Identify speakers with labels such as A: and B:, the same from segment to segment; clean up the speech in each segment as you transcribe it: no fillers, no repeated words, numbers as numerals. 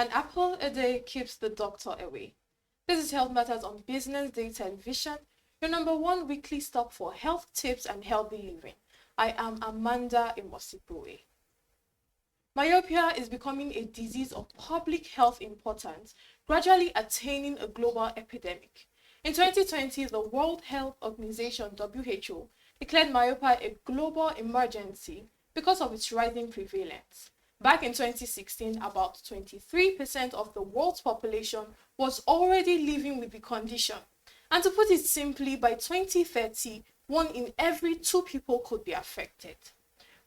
A: An apple a day keeps the doctor away. This is Health Matters on Business Day Television, your number one weekly stop for health tips and healthy living. I am Amanda Amos-Igbuwe. Myopia is becoming a disease of public health importance, gradually attaining a global epidemic. In 2020, the World Health Organization (WHO) declared myopia a global emergency because of its rising prevalence. Back in 2016, about 23% of the world's population was already living with the condition. And to put it simply, by 2030, 1 in every 2 people could be affected.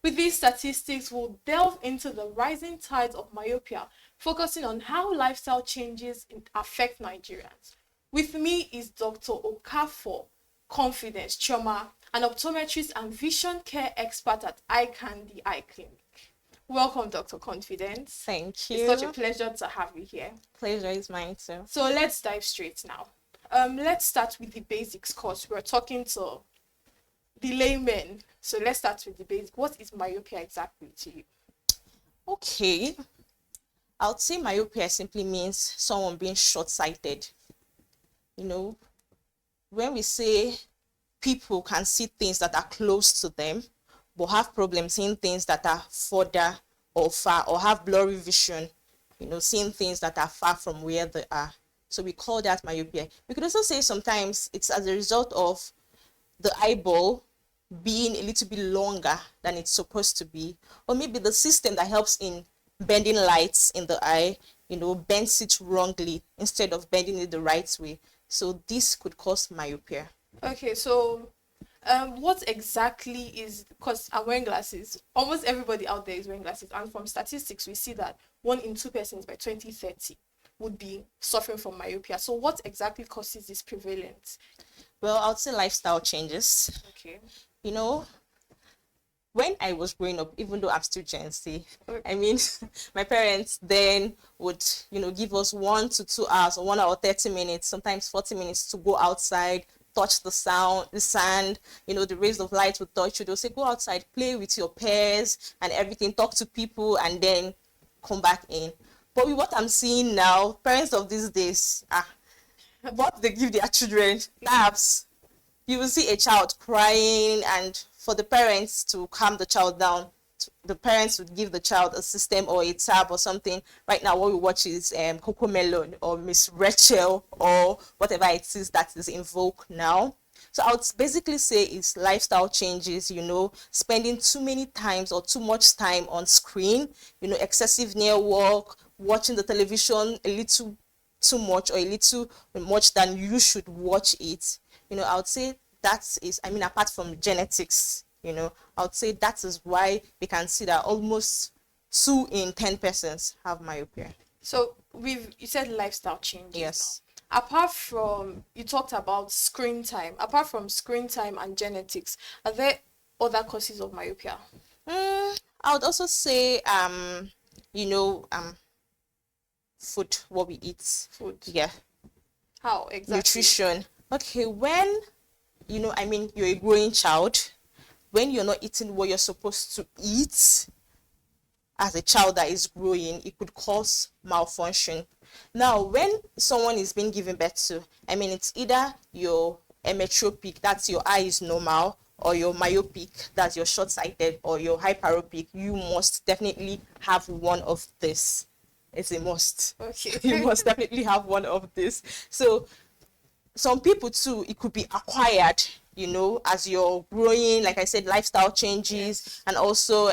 A: With these statistics, we'll delve into the rising tides of myopia, focusing on how lifestyle changes affect Nigerians. With me is Dr. Okeafor Confidence Chioma, an optometrist and vision care expert at Eye Candy Eye Clinic. Welcome, Dr. Confidence.
B: Thank you.
A: It's such a pleasure to have you here.
B: Pleasure is mine too.
A: So let's dive straight now. Let's start with the basics, because we're talking to the laymen. So let's start with the basics. What is myopia exactly to you?
B: Okay. I would say myopia simply means someone being short-sighted. When we say people can see things that are close to them, but have problems seeing things that are further or far, or have blurry vision, seeing things that are far from where they are. So we call that myopia. We could also say sometimes it's as a result of the eyeball being a little bit longer than it's supposed to be, or maybe the system that helps in bending lights in the eye, bends it wrongly instead of bending it the right way. So this could cause myopia.
A: Okay, so what exactly is, because I'm wearing glasses, almost everybody out there is wearing glasses, and from statistics we see that 1 in 2 persons by 2030 would be suffering from myopia. So what exactly causes this prevalence?
B: Well, I would say lifestyle changes.
A: Okay.
B: When I was growing up, even though I'm still Gen Z, I mean, my parents then would, give us 1 to 2 hours, or 1 hour 30 minutes, sometimes 40 minutes to go outside, touch the sand, the rays of light would touch you. They'll say, go outside, play with your peers and everything, talk to people, and then come back in. But with what I'm seeing now, parents of these days, what they give their children, tabs. You will see a child crying, and for the parents to calm the child down, the parents would give the child a system or a tab or something. Right now, what we watch is Coco Melon or Miss Rachel or whatever it is that is in vogue now. So I would basically say it's lifestyle changes, spending too many times or too much time on screen, excessive near work, watching the television a little too much or a little much than you should watch it. I would say that is, apart from genetics, I would say that is why we can see that almost 2 in 10 persons have myopia.
A: So you said lifestyle changes.
B: Yes.
A: Now. Apart from, you talked about screen time. Apart from screen time and genetics, are there other causes of myopia?
B: I would also say, food, what we eat.
A: Food.
B: Yeah.
A: How exactly?
B: Nutrition. Okay, when, you're a growing child, when you're not eating what you're supposed to eat as a child that is growing, it could cause malfunction. Now, when someone is being given birth to, it's either your emetropic, that's your eye is normal, or your myopic, that's your short-sighted, or your hyperopic. You must definitely have one of this. It's a must.
A: Okay.
B: You must definitely have one of this. So some people too, it could be acquired, as you're growing, like I said, lifestyle changes, yes. And also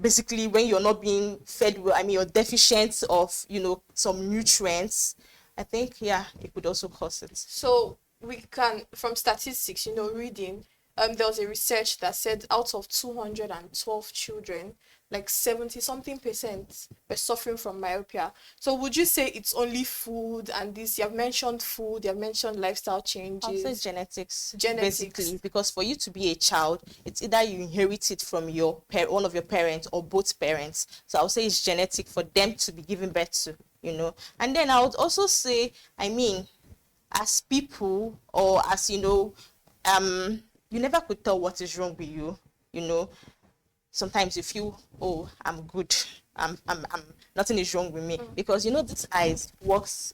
B: basically when you're not being fed well, you're deficient of, some nutrients. I think, it could also cause it.
A: So we can, from statistics, reading, there was a research that said out of 212 children, like 70-something% were suffering from myopia. So would you say it's only food and this? You have mentioned food, you have mentioned lifestyle changes.
B: I'll say genetics.
A: Basically,
B: because for you to be a child, it's either you inherit it from one of your parents or both parents. So I'll say it's genetic for them to be given birth to, And then I would also say, as people, or as you never could tell what is wrong with you, sometimes you feel, oh, I'm good, nothing is wrong with me, because this eyes works,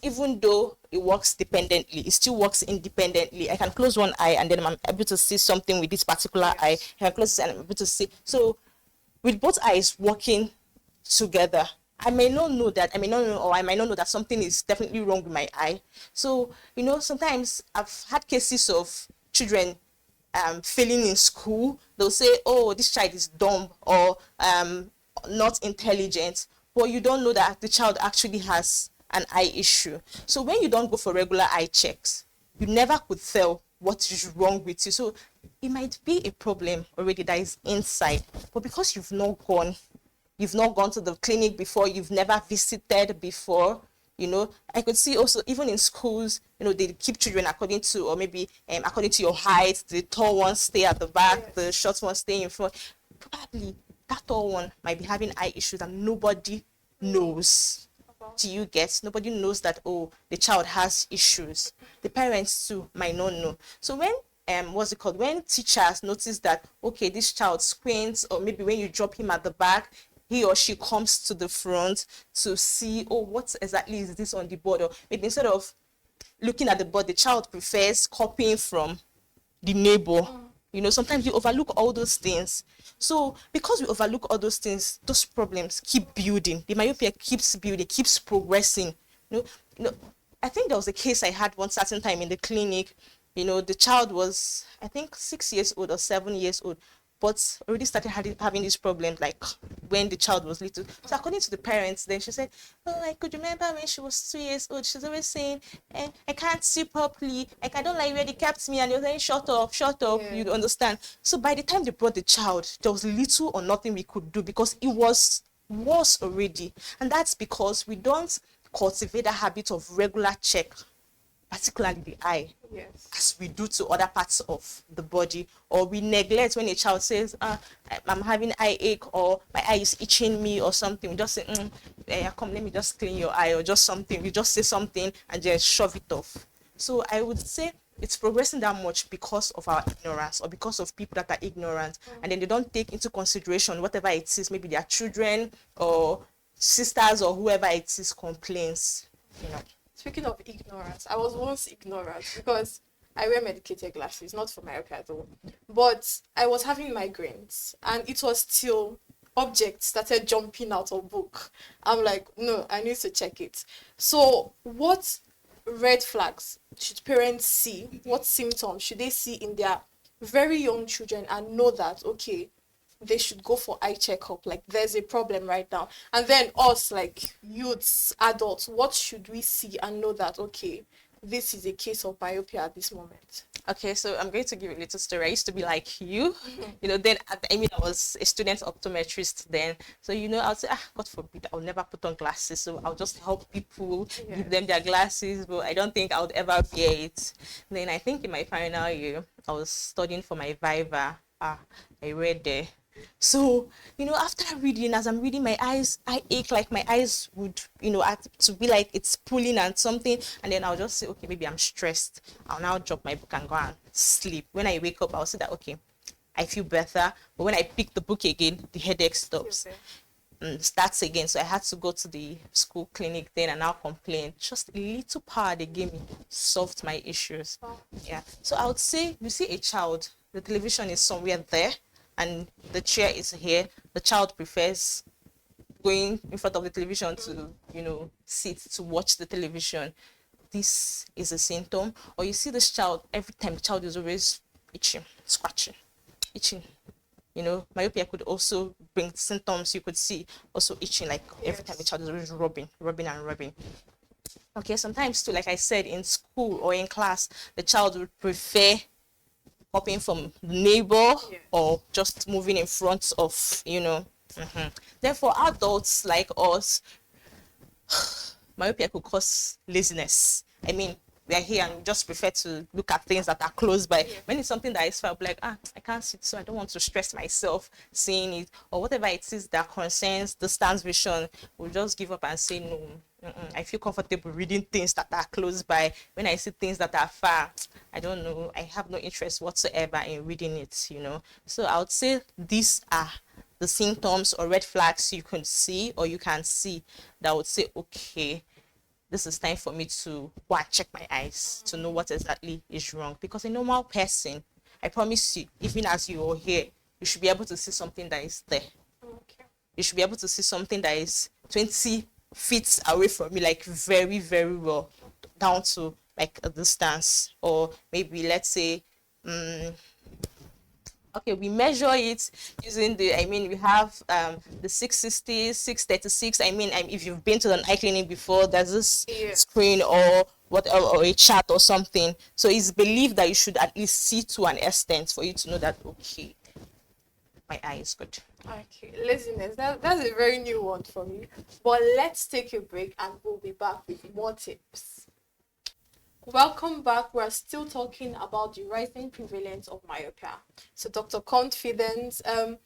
B: even though it works dependently, it still works independently. I can close one eye and then I'm able to see something with this particular eye. I can close it and I'm able to see. So with both eyes working together, I may not know that, I may not know, or I might not know that something is definitely wrong with my eye. So, sometimes I've had cases of children failing in school. They'll say, oh, this child is dumb or not intelligent, but you don't know that the child actually has an eye issue. So when you don't go for regular eye checks, you never could tell what is wrong with you. So it might be a problem already that is inside, but because you've not gone to the clinic before, you've never visited before, I could see also even in schools, they keep children according to, or maybe according to your height. The tall ones stay at the back, the short ones stay in front. Probably that tall one might be having eye issues and nobody knows. Do you get? Nobody knows that, oh, the child has issues. The parents too might not know. So when when teachers notice that, okay, this child squints, or maybe when you drop him at the back, he or she comes to the front to see, oh, what exactly is this on the board? Or maybe instead of looking at the board, the child prefers copying from the neighbor. Sometimes you overlook all those things. So because we overlook all those things, those problems keep building. The myopia keeps building, keeps progressing. I think there was a case I had one certain time in the clinic. The child was, I think, 6 years old or 7 years old, but already started having this problem like when the child was little. So according to the parents, then she said, oh, I could remember when she was 2 years old, she's always saying, I can't see properly, like I don't like where they kept me, and they were saying, shut up, yeah. You understand? So by the time they brought the child, there was little or nothing we could do because it was worse already. And that's because we don't cultivate a habit of regular check, particularly the eye, as we do to other parts of the body. Or we neglect when a child says, I'm having eye ache, or my eye is itching me or something. We just say, come, let me just clean your eye, or just something. We just say something and just shove it off. So I would say it's progressing that much because of our ignorance, or because of people that are ignorant, and then they don't take into consideration whatever it is, maybe their children or sisters or whoever it is complains.
A: Speaking of ignorance, I was once ignorant because I wear medicated glasses, not for myopia at all. But I was having migraines, and it was till objects started jumping out of book. I'm like, no, I need to check it. So what red flags should parents see? What symptoms should they see in their very young children and know that, okay, they should go for eye checkup, like there's a problem right now? And then us, like youths, adults, what should we see and know that, okay, this is a case of myopia at this moment?
B: Okay, so I'm going to give a little story. I used to be like you, then I was a student optometrist then. So, I'll say, God forbid, I'll never put on glasses. So I'll just help people, give them their glasses, but I don't think I would ever wear it. Then I think in my final year, I was studying for my Viva. I read there. So, after reading, as I'm reading, my eyes, I ache, like my eyes would, to be like it's pulling and something. And then I'll just say, okay, maybe I'm stressed. I'll now drop my book and go and sleep. When I wake up, I'll say that, okay, I feel better. But when I pick the book again, the headache stops. And starts again. So I had to go to the school clinic then and now complain. Just a little power they gave me solved my issues. Yeah. So I would say, you see a child, the television is somewhere there, and the chair is here. The child prefers going in front of the television to, sit to watch the television. This is a symptom. Or you see this child, every time the child is always itching, scratching, itching. Myopia could also bring symptoms. You could see also itching, like every time the child is always rubbing. Okay, sometimes too, like I said, in school or in class, the child would prefer hopping from the neighbor or just moving in front of, Therefore, adults like us, myopia could cause laziness. I mean, we are here and we just prefer to look at things that are close by. When it's something that is far, like, I can't see it, so I don't want to stress myself seeing it, or whatever it is that concerns distance vision, we'll just give up and say, no, I feel comfortable reading things that are close by. When I see things that are far, I don't know, I have no interest whatsoever in reading it, So I would say these are the the symptoms or red flags you can see or you can see that would say, okay, this is time for me to go and check my eyes to know what exactly is wrong. Because a normal person, I promise you, even as you are here, you should be able to see something that is there.
A: Okay.
B: You should be able to see something that is 20 feet away from you, like very, very well, down to like a distance. Or maybe let's say, okay, we measure it using we have the 660, 636. If you've been to an eye clinic before, there's this screen or whatever, or a chart or something. So it's believed that you should at least see to an extent for you to know that, okay, my eye is good.
A: Okay, laziness. That's a very new one for me. But let's take a break and we'll be back with more tips. Welcome back. We're still talking about the rising prevalence of myopia. So, Dr. Confidence, I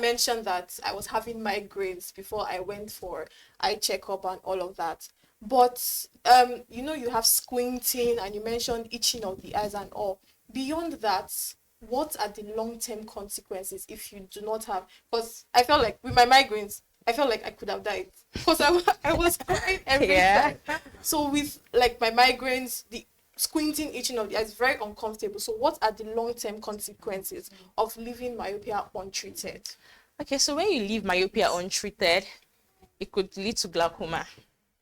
A: mentioned that I was having migraines before I went for eye checkup and all of that. But, you have squinting and you mentioned itching of the eyes and all. Beyond that, what are the long-term consequences if you do not have? Because I felt like with my migraines, I felt like I could have died because I was crying every time. So with like my migraines, the squinting, itching of the eyes is very uncomfortable. So what are the long-term consequences of leaving myopia untreated?
B: Okay, so when you leave myopia untreated, it could lead to glaucoma.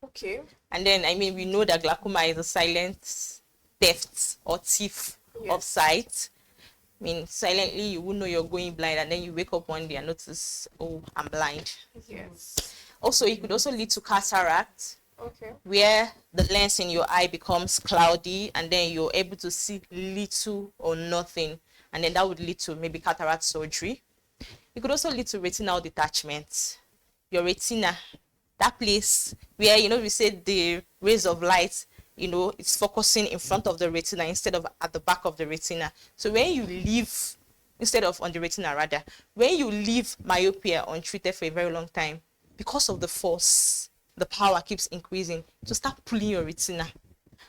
A: Okay.
B: And then, we know that glaucoma is a silent theft or thief of sight. Silently, you won't know you're going blind, and then you wake up one day and notice, oh, I'm blind.
A: Yes.
B: Also, it could also lead to cataract.
A: Okay.
B: Where the lens in your eye becomes cloudy, and then you're able to see little or nothing, and then that would lead to maybe cataract surgery. It could also lead to retinal detachment. Your retina, that place where, we say the rays of light, it's focusing in front of the retina instead of at the back of the retina. So when you leave, instead of on the retina rather, when you leave myopia untreated for a very long time, because of the force, the power keeps increasing to start pulling your retina.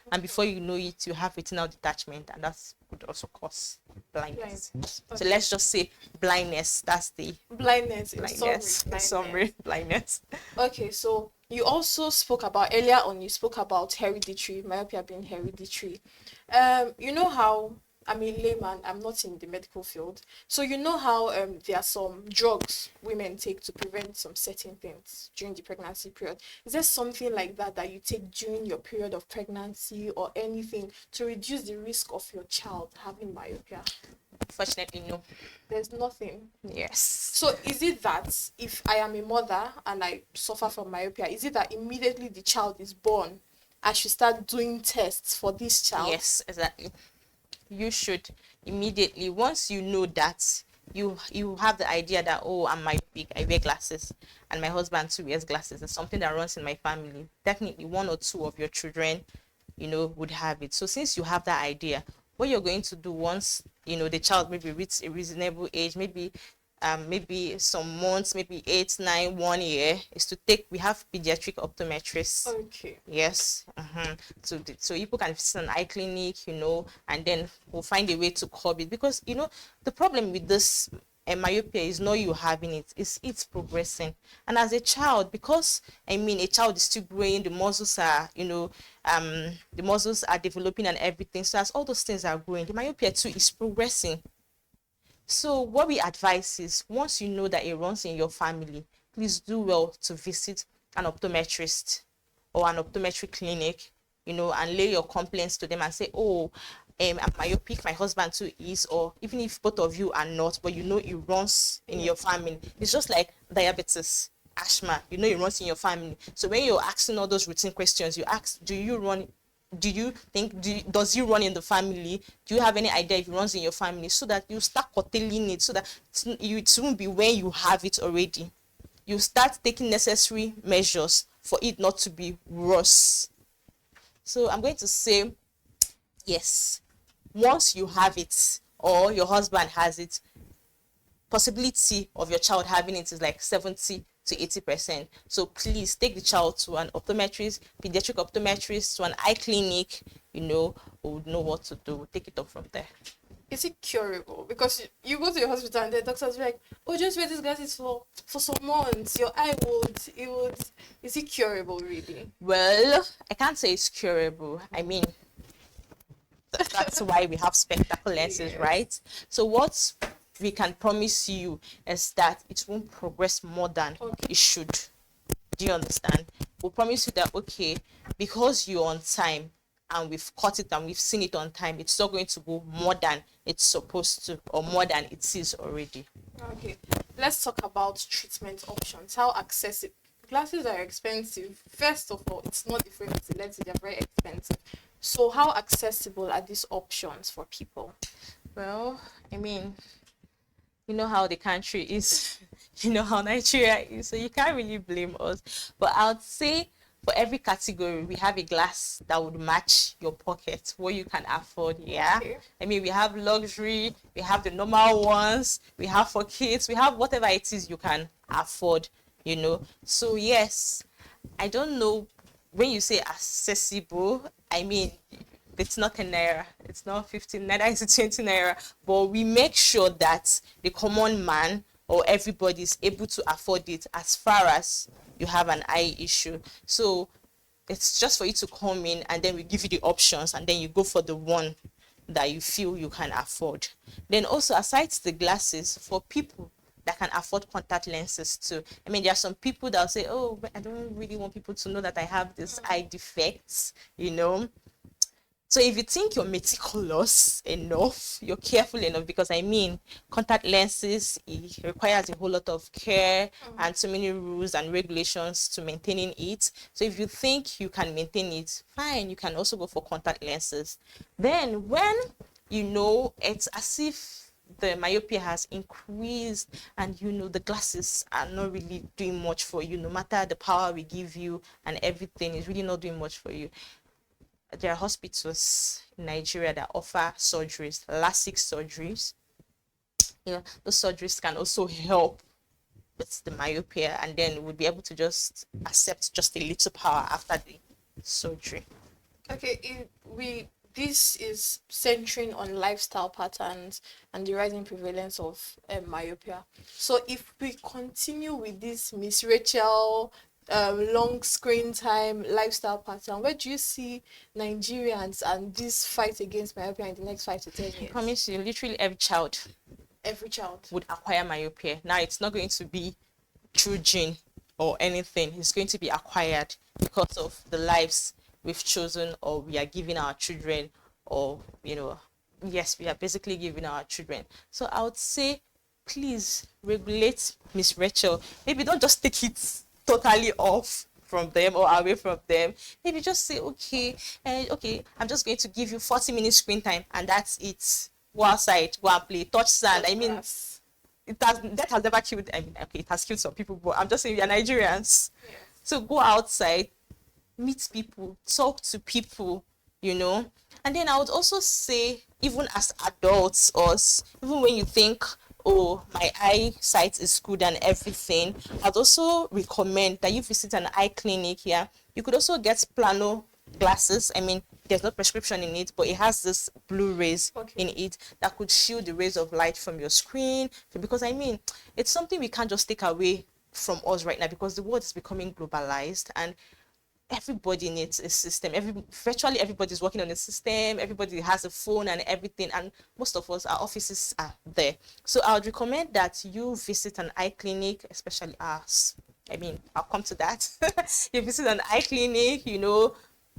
B: And before you know it, you have retinal detachment, and that could also cause blindness. Okay. So let's just say blindness. That's the
A: blindness.
B: Summary, blindness.
A: Okay, so you also spoke about earlier on. You spoke about hereditary myopia being hereditary. You know how I'm a layman. I'm not in the medical field, so you know how there are some drugs women take to prevent some certain things during the pregnancy period. Is there something like that you take during your period of pregnancy or anything to reduce the risk of your child having myopia?
B: Fortunately, no.
A: There's nothing.
B: Yes.
A: So is it that if I am a mother and I suffer from myopia, is it that immediately the child is born, I should start doing tests for this child?
B: Yes, exactly. You should immediately, once you know that you have the idea that, oh, I'm myopic, I wear glasses, and my husband too wears glasses, it's something that runs in my family, definitely one or two of your children would have it. So since you have that idea, what you're going to do once the child maybe reaches a reasonable age, maybe some months, maybe 8, 9, 1 year, is to take, we have pediatric optometrists.
A: Okay.
B: Yes. So people can visit an eye clinic, and then we'll find a way to curb it, because the problem with this myopia is not you having it, it's progressing. And as a child, because a child is still growing, the muscles are developing and everything, so as all those things are growing, the myopia too is progressing. So what we advise is, once you know that it runs in your family, please do well to visit an optometrist or an optometry clinic, and lay your complaints to them and say, oh, I'm myopic, my husband too is, or even if both of you are not, but it runs in your family. It's just like diabetes, asthma, it runs in your family. So when you're asking all those routine questions, you ask, does it run in the family? Do you have any idea if it runs in your family? So that you start curtailing it, so that it won't be when you have it already. You start taking necessary measures for it not to be worse. So I'm going to say, yes, once you have it or your husband has it, possibility of your child having it is like 70 to 80%. So please take the child to an optometrist, pediatric optometrist, to an eye clinic, who would know what to do. Take it up from there.
A: is it curable? Because you go to your hospital and the doctor's like, oh, just wear these glasses for some months. Your eye would. Is it curable, really?
B: Well, I can't say it's curable. I mean, that's why we have spectacle lenses,
A: Yes.
B: right? So what we can promise you is that it won't progress more than it should. Do you understand? We'll promise you that, okay, because you're on time and we've caught it and we've seen it on time, it's not going to go more than it's supposed to or more than it is already.
A: Okay, let's talk about treatment options. How accessible? Glasses are expensive. First of all, it's not the frame, it's the lens, they're very expensive. So how accessible are these options for people?
B: Well, I mean, you know how the country is, you know how Nigeria is, so you can't really blame us. But I would say for every category, we have a glass that would match your pocket, what you can afford. Yeah.
A: Okay.
B: I mean, we have luxury, we have the normal ones, we have for kids, we have whatever it is you can afford, you know. So, yes, I don't know when you say accessible, I mean, it's not 10 naira, it's not 15, neither is it 20 naira, but we make sure that the common man or everybody is able to afford it as far as you have an eye issue. So it's just for you to come in and then we give you the options and then you go for the one that you feel you can afford. Then also, aside the glasses, for people that can afford contact lenses too. I mean, there are some people that will say, oh, but I don't really want people to know that I have this eye defects, you know. So if you think you're meticulous enough, you're careful enough, because I mean, contact lenses, it requires a whole lot of care and so many rules and regulations to maintaining it. So if you think you can maintain it, fine, you can also go for contact lenses. Then when you know it's as if the myopia has increased and you know the glasses are not really doing much for you, no matter the power we give you and everything is really not doing much for you, there are hospitals in Nigeria that offer surgeries, LASIK surgeries. You know, those surgeries can also help with the myopia, and then we'll be able to just accept just a little power after the surgery.
A: Okay, this is centering on lifestyle patterns and the rising prevalence of myopia. So if we continue with this Miss Rachel long screen time lifestyle pattern, where do you see Nigerians and this fight against myopia in the next 5 to 10
B: I
A: years?
B: promise you, literally every child
A: Every child
B: would acquire myopia. Now, it's not going to be through gene or anything. It's going to be acquired because of the lives we've chosen or we are giving our children, or, you know, yes, we are basically giving our children. So I would say, please regulate Miss Rachel. Maybe don't just take it totally off from them or away from them. Maybe just say, okay, okay, I'm just going to give you 40 minutes screen time and that's it. Go outside, go and play, touch sand. I mean, that has never killed, I mean, okay, it has killed some people, but I'm just saying we are Nigerians.
A: Yes.
B: So go outside, meet people, talk to people, you know. And then I would also say, even as adults, us, even when you think, oh, my eyesight is good and everything, I'd also recommend that you visit an eye clinic here. You could also get plano glasses. I mean, there's no prescription in it, but it has this blue rays in it that could shield the rays of light from your screen. Because I mean, it's something we can't just take away from us right now, because the world is becoming globalized and everybody needs a system. Virtually everybody's working on a system. Everybody has a phone and everything, and most of us, our offices are there. So I would recommend that you visit an eye clinic, especially ours. I mean, I'll come to that. You visit an eye clinic, you know,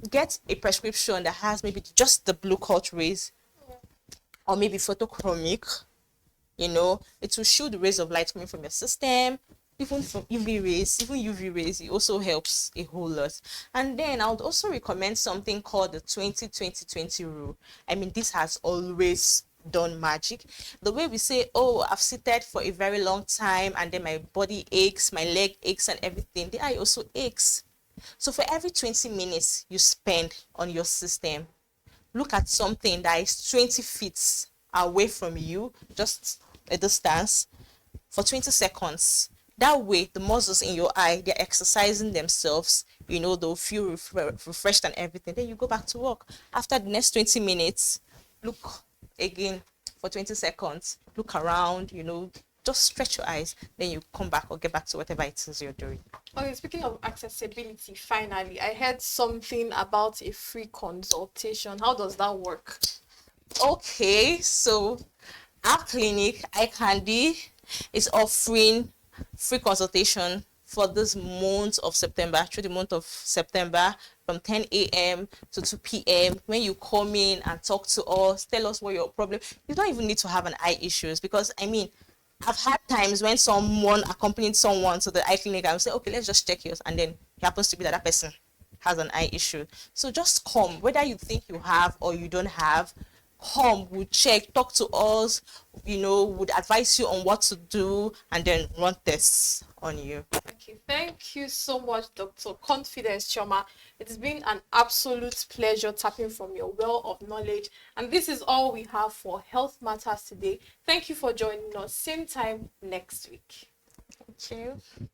B: get a prescription that has maybe just the blue cut rays, or maybe photochromic. You know, it will show the rays of light coming from your system. Even from UV rays, it also helps a whole lot. And then I would also recommend something called the 20-20-20 rule. I mean, this has always done magic. The way we say, oh, I've seated for a very long time and then my body aches, my leg aches and everything, the eye also aches. So for every 20 minutes you spend on your system, look at something that is 20 feet away from you, just a distance, for 20 seconds. That way, the muscles in your eye, they're exercising themselves, you know, they'll feel refreshed and everything. Then you go back to work. After the next 20 minutes, look again for 20 seconds, look around, just stretch your eyes, then you come back or get back to whatever it is you're doing.
A: Okay, speaking of accessibility, finally, I heard something about a free consultation. How does that work?
B: Okay, so our clinic, iCandy, is offering free consultation for this month of September, through the month of September, from 10 a.m. to 2 p.m. When you come in and talk to us, tell us what your problem. You don't even need to have an eye issues, because I've had times when someone accompanied someone to the eye clinic and say, okay, let's just check yours, and then it happens to be that person has an eye issue. So just come, whether you think you have or you don't have. Come, we'll check, talk to us, would advise you on what to do, and then run tests on you.
A: Okay, thank you so much, Dr. Confidence Chioma. It's been an absolute pleasure tapping from your well of knowledge. And this is all we have for Health Matters today. Thank you for joining us. Same time next week.
B: Thank you.